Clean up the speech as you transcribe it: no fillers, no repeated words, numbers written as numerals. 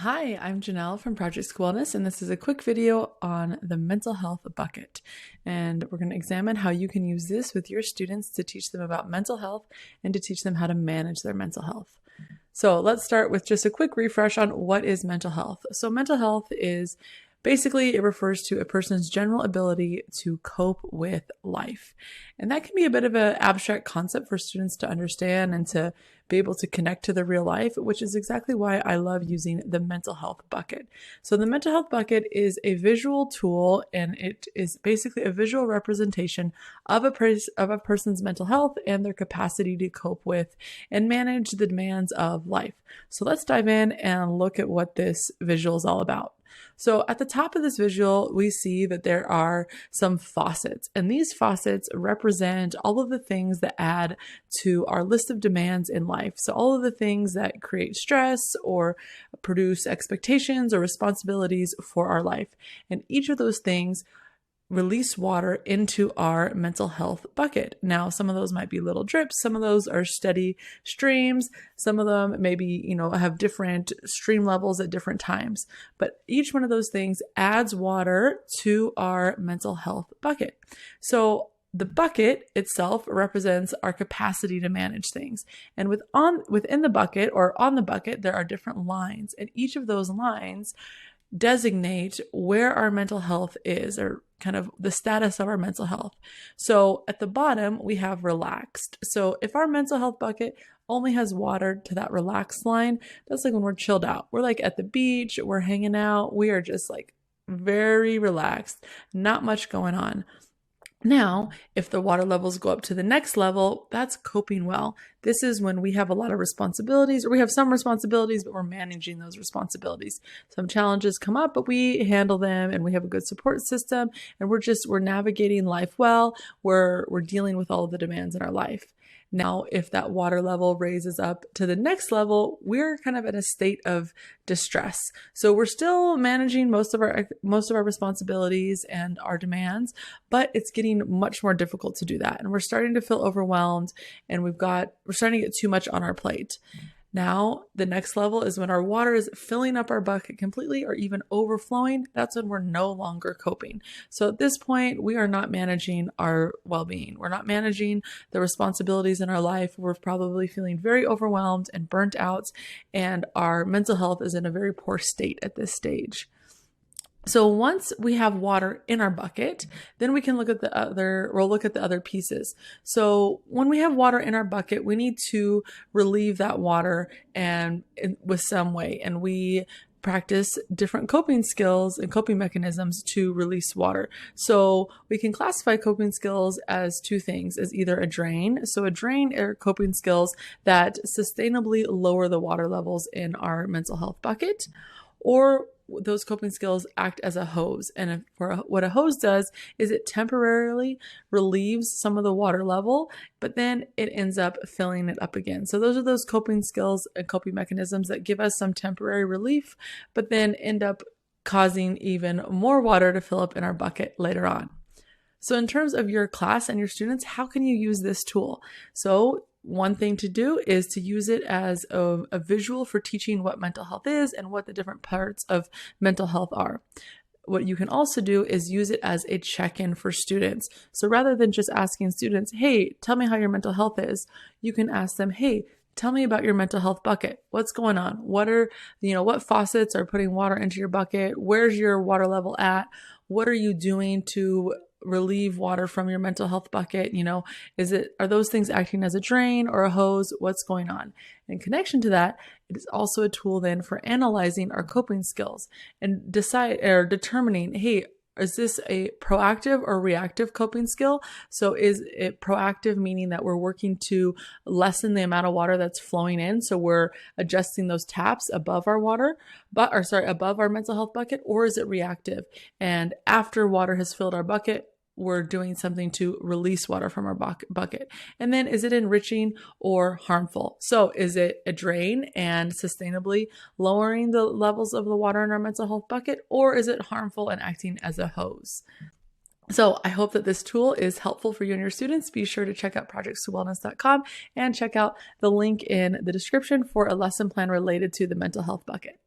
Hi, I'm Janelle from Project School Wellness, and this is a quick video on the mental health bucket. And we're going to examine how you can use this with your students to teach them about mental health and to teach them how to manage their mental health. So let's start with just a quick refresh on what is mental health. So mental health is basically, it refers to a person's general ability to cope with life. And that can be a bit of an abstract concept for students to understand and to be able to connect to the real life, which is exactly why I love using the mental health bucket. So the mental health bucket is a visual tool, and it is basically a visual representation of a person's mental health and their capacity to cope with and manage the demands of life. So let's dive in and look at what this visual is all about. So at the top of this visual, we see that there are some faucets, and these faucets represent all of the things that add to our list of demands in life. So all of the things that create stress or produce expectations or responsibilities for our life. And each of those things release water into our mental health bucket. Now, some of those might be little drips. Some of those are steady streams. Some of them maybe, have different stream levels at different times. But each one of those things adds water to our mental health bucket. So the bucket itself represents our capacity to manage things. And within the bucket or on the bucket, there are different lines. And each of those lines designate where our mental health is, or kind of the status of our mental health. So at the bottom, we have relaxed. So if our mental health bucket only has water to that relaxed line, that's like when we're chilled out. We're like at the beach, we're hanging out, we are just like very relaxed, not much going on. Now, if the water levels go up to the next level, that's coping well. This is when we have a lot of responsibilities, or we have some responsibilities, but we're managing those responsibilities. Some challenges come up, but we handle them, and we have a good support system, and we're navigating life well. We're dealing with all of the demands in our life. Now, if that water level raises up to the next level, we're kind of in a state of distress. So we're still managing most of our responsibilities and our demands, but it's getting much more difficult to do that. And we're starting to feel overwhelmed, and we're starting to get too much on our plate. Now, the next level is when our water is filling up our bucket completely or even overflowing. That's when we're no longer coping. So at this point, we are not managing our well-being. We're not managing the responsibilities in our life. We're probably feeling very overwhelmed and burnt out, and our mental health is in a very poor state at this stage. So once we have water in our bucket, then we can look at the other pieces. So when we have water in our bucket, we need to relieve that water with some way. And we practice different coping skills and coping mechanisms to release water. So we can classify coping skills as two things, as either a drain. So a drain are coping skills that sustainably lower the water levels in our mental health bucket, or those coping skills act as a hose. And what a hose does is it temporarily relieves some of the water level, but then it ends up filling it up again. So those are those coping skills and coping mechanisms that give us some temporary relief, but then end up causing even more water to fill up in our bucket later on. So in terms of your class and your students, how can you use this tool? So one thing to do is to use it as a visual for teaching what mental health is and what the different parts of mental health are. What you can also do is use it as a check-in for students. So rather than just asking students, hey, tell me how your mental health is, you can ask them, hey, tell me about your mental health bucket. What's going on? What faucets are putting water into your bucket? Where's your water level at? What are you doing to relieve water from your mental health bucket? Are those things acting as a drain or a hose? What's going on? In connection to that, it is also a tool then for analyzing our coping skills and determining, hey, is this a proactive or reactive coping skill? So is it proactive, meaning that we're working to lessen the amount of water that's flowing in? So we're adjusting those taps above our above our mental health bucket, or is it reactive? And after water has filled our bucket, we're doing something to release water from our bucket. And then is it enriching or harmful? So is it a drain and sustainably lowering the levels of the water in our mental health bucket, or is it harmful and acting as a hose? So I hope that this tool is helpful for you and your students. Be sure to check out projectschoolwellness.com and check out the link in the description for a lesson plan related to the mental health bucket.